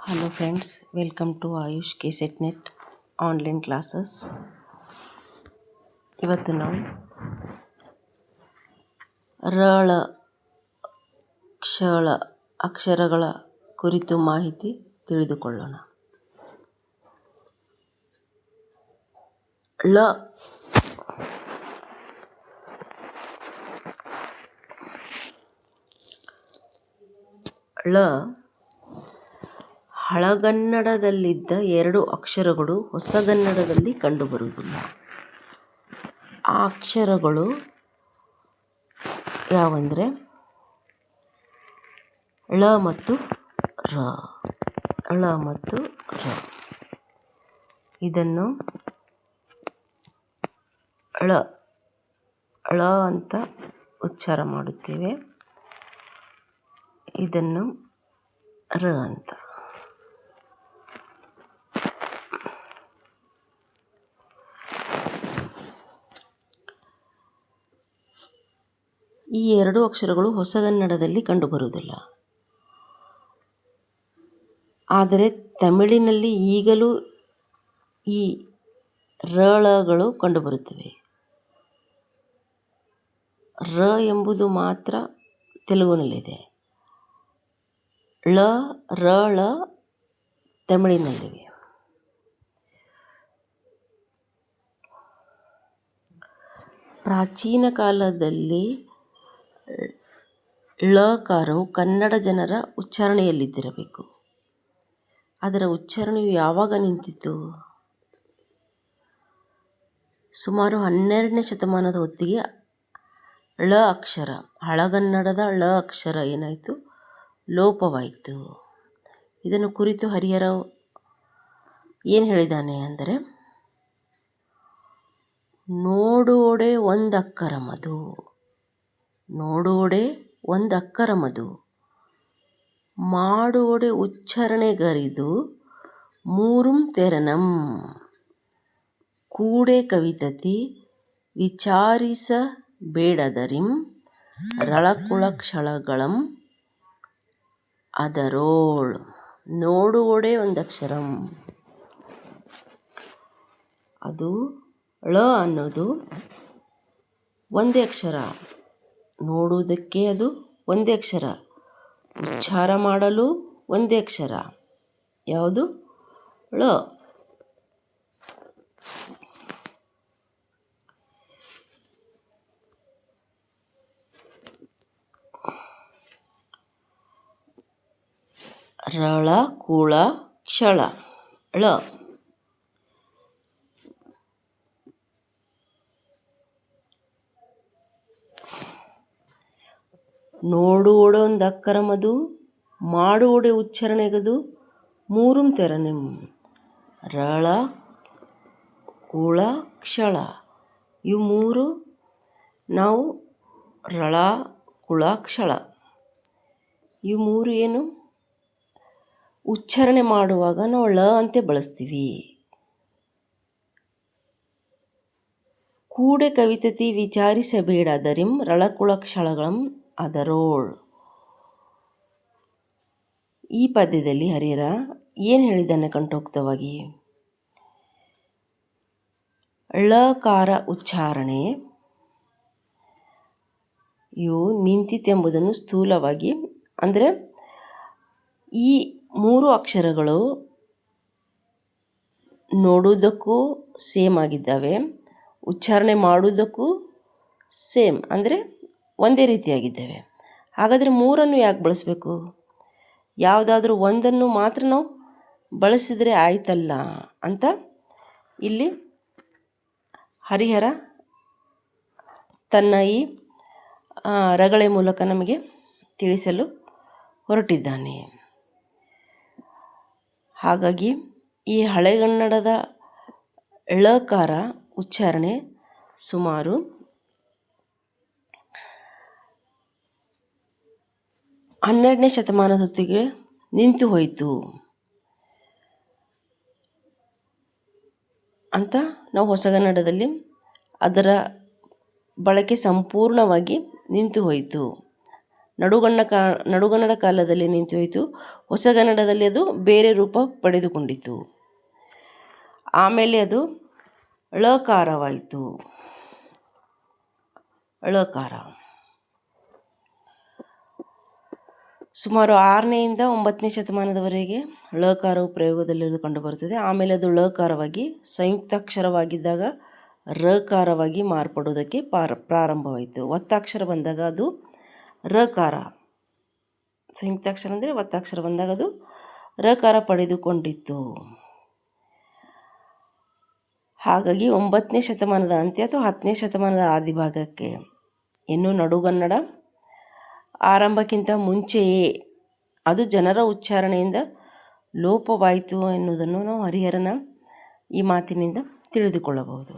Hello friends, welcome to Ayush KSETnet online classes. ಇವತ್ತು ನಾವು ರಳ ಕ್ಷಳ ಅಕ್ಷರಗಳ ಕುರಿತು ಮಾಹಿತಿ ತಿಳಿದುಕೊಳ್ಳೋಣ. ಳ ಳ ಹಳಗನ್ನಡದಲ್ಲಿದ್ದ ಎರಡು ಅಕ್ಷರಗಳು ಹೊಸಗನ್ನಡದಲ್ಲಿ ಕಂಡುಬರುವುದಿಲ್ಲ. ಆ ಅಕ್ಷರಗಳು ಯಾವಂದರೆ ಳ ಮತ್ತು ರ. ಳ ಮತ್ತು ರ. ಇದನ್ನು ಳ ಳ ಅಂತ ಉಚ್ಚಾರ ಮಾಡುತ್ತೇವೆ. ಇದನ್ನು ರ ಅಂತ. ಈ ಎರಡು ಅಕ್ಷರಗಳು ಹೊಸಗನ್ನಡದಲ್ಲಿ ಕಂಡುಬರುವುದಿಲ್ಲ. ಆದರೆ ತಮಿಳಿನಲ್ಲಿ ಈಗಲೂ ಈ ರಳಗಳು ಕಂಡುಬರುತ್ತವೆ. ರ ಎಂಬುದು ಮಾತ್ರ ತೆಲುಗಿನಲ್ಲಿದೆ. ಳ ರಳ ತಮಿಳಿನಲ್ಲಿವೆ. ಪ್ರಾಚೀನ ಕಾಲದಲ್ಲಿ ಳಕಾರವು ಕನ್ನಡ ಜನರ ಉಚ್ಚಾರಣೆಯಲ್ಲಿದ್ದಿರಬೇಕು. ಅದರ ಉಚ್ಚಾರಣೆಯು ಯಾವಾಗ ನಿಂತಿತು? ಸುಮಾರು 12ನೇ ಶತಮಾನದ ಹೊತ್ತಿಗೆ ಳ ಅಕ್ಷರ, ಹಳಗನ್ನಡದ ಳ ಅಕ್ಷರ ಏನಾಯಿತು? ಲೋಪವಾಯಿತು. ಇದನ್ನು ಕುರಿತು ಹರಿಹರ ಏನು ಹೇಳಿದ್ದಾನೆ ಅಂದರೆ, ನೋಡೋಡೆ ಒಂದಕ್ಕರಮದು, ನೋಡೋಡೆ ಒಂದಕ್ಕರಮದು, ಮಾಡೋಡೆ ಉಚ್ಚಾರಣೆಗರಿದು ಮೂರುಂ ತೆರನಂ, ಕೂಡೆ ಕವಿತತಿ ವಿಚಾರಿಸ ಬೇಡದರಿಂ ರಳಕುಳಕ್ಷಳಗಳಂ ಅದರೋಳ್. ನೋಡುವೊಡೆ ಒಂದಕ್ಷರಂ, ಅದು ಳ ಅನ್ನೋದು ಒಂದೇ ಅಕ್ಷರ. ನೋಡುವುದಕ್ಕೆ ಅದು ಒಂದೇ ಅಕ್ಷರ, ಉಚ್ಚಾರ ಮಾಡಲು ಒಂದೇ ಅಕ್ಷರ. ಯಾವುದು? ಳ. ರಳ ಕುಳ ಕ್ಷಳ ಳ. ನೋಡುವೊಡೆ ಒಂದು ಅಕ್ಕರಮದು, ಮಾಡುವೊಡೆ ಉಚ್ಚಾರಣೆಗದು ಮೂರುಂ ತೆರನೆಂ. ರಳ ಕುಳ ಕ್ಷಳ ಇವು ಮೂರು ನಾವು ರಳ ಕುಳ ಕ್ಷಳ ಇವು ಮೂರು ಏನು ಉಚ್ಚಾರಣೆ ಮಾಡುವಾಗ ನಾವು ಳ ಅಂತೆ ಬಳಸ್ತೀವಿ. ಕೂಡೆ ಕವಿತತಿ ವಿಚಾರಿಸಬೇಡದರಿಂ ರಳಕುಳಕ್ಷಳಗಳಂ ಅದರೋಳ್. ಈ ಪದ್ಯದಲ್ಲಿ ಹರಿಹರ ಏನು ಹೇಳಿದ್ದಾನೆ ಕಂಠೋಕ್ತವಾಗಿ? ಳಕಾರ ಉಚ್ಚಾರಣೆ ಇವು ನಿಂತಿತೆಂಬುದನ್ನು ಸ್ಥೂಲವಾಗಿ, ಅಂದರೆ ಈ ಮೂರು ಅಕ್ಷರಗಳು ನೋಡುವುದಕ್ಕೂ ಸೇಮ್ ಆಗಿದ್ದಾವೆ, ಉಚ್ಚಾರಣೆ ಮಾಡುವುದಕ್ಕೂ ಸೇಮ್ ಅಂದರೆ ಒಂದೇ ರೀತಿಯಾಗಿದ್ದಾವೆ. ಹಾಗಾದರೆ ಮೂರನ್ನು ಯಾಕೆ ಬಳಸಬೇಕು? ಯಾವುದಾದ್ರೂ ಒಂದನ್ನು ಮಾತ್ರ ನಾವು ಬಳಸಿದರೆ ಆಯ್ತಲ್ಲ ಅಂತ ಇಲ್ಲಿ ಹರಿಹರ ತನ್ನ ಈ ರಗಳೆ ಮೂಲಕ ನಮಗೆ ತಿಳಿಸಲು ಹೊರಟಿದ್ದಾನೆ. ಹಾಗಾಗಿ ಈ ಹಳೆಗನ್ನಡದ ಳಕಾರ ಉಚ್ಚಾರಣೆ ಸುಮಾರು 12ನೇ ಶತಮಾನದ ಹೊತ್ತಿಗೆ ನಿಂತು ಹೋಯಿತು ಅಂತ ನಾವು ಹೊಸಗನ್ನಡದಲ್ಲಿ ಅದರ ಬಳಕೆ ಸಂಪೂರ್ಣವಾಗಿ ನಿಂತು ಹೋಯಿತು ನಡುಗನ್ನಡ ಕಾಲದಲ್ಲಿ ನಿಂತುಹೋಯಿತು. ಹೊಸಗನ್ನಡದಲ್ಲಿ ಅದು ಬೇರೆ ರೂಪ ಪಡೆದುಕೊಂಡಿತು. ಆಮೇಲೆ ಅದು ಳಕಾರವಾಯಿತು. ಳಕಾರ ಸುಮಾರು 6ನೇಯಿಂದ 9ನೇ ಶತಮಾನದವರೆಗೆ ಳಕಾರವು ಪ್ರಯೋಗದಲ್ಲಿರುವುದು ಕಂಡುಬರುತ್ತದೆ. ಆಮೇಲೆ ಅದು ಳಕಾರವಾಗಿ ಸಂಯುಕ್ತಾಕ್ಷರವಾಗಿದ್ದಾಗ ರಕಾರವಾಗಿ ಮಾರ್ಪಡುವುದಕ್ಕೆ ಪ್ರಾರಂಭವಾಯಿತು. ಒತ್ತಾಕ್ಷರ ಬಂದಾಗ ಅದು ರಕಾರ, ಸಂಯುಕ್ತಾಕ್ಷರ ಅಂದರೆ ಒತ್ತಾಕ್ಷರ ಬಂದಾಗ ಅದು ರಕಾರ ಪಡೆದುಕೊಂಡಿತ್ತು. ಹಾಗಾಗಿ 9ನೇ ಶತಮಾನದ ಅಂತ್ಯ ಅಥವಾ 10ನೇ ಶತಮಾನದ ಆದಿಭಾಗಕ್ಕೆ ಇನ್ನು ನಡುಗನ್ನಡ ಆರಂಭಕ್ಕಿಂತ ಮುಂಚೆಯೇ ಅದು ಜನರ ಉಚ್ಚಾರಣೆಯಿಂದ ಲೋಪವಾಯಿತು ಎನ್ನುವುದನ್ನು ನಾವು ಹರಿಹರನ ಈ ಮಾತಿನಿಂದ ತಿಳಿದುಕೊಳ್ಳಬಹುದು.